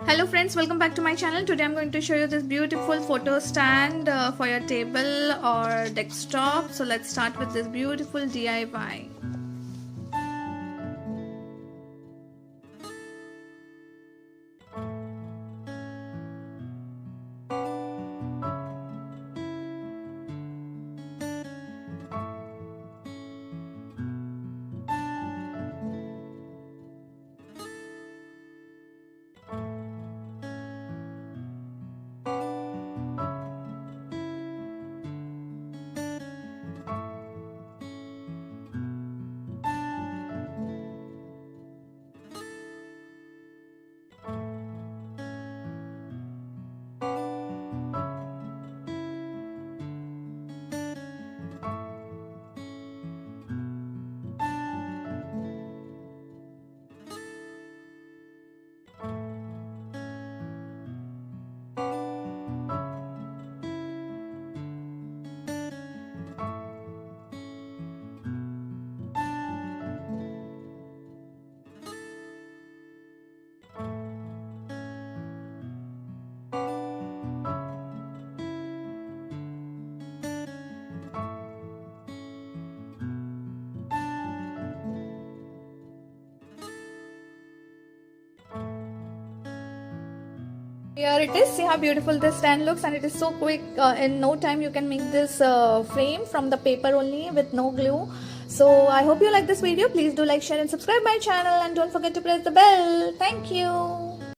Hello friends, welcome back to my channel. Today I'm going to show you this beautiful photo stand for your table or desktop. So let's start with this beautiful DIY. Here it is. See how beautiful this stand looks, and it is so quick. In no time you can make this frame from the paper only with no glue. So I hope you like this video. Please do like, share and subscribe my channel, and don't forget to press the bell. Thank you.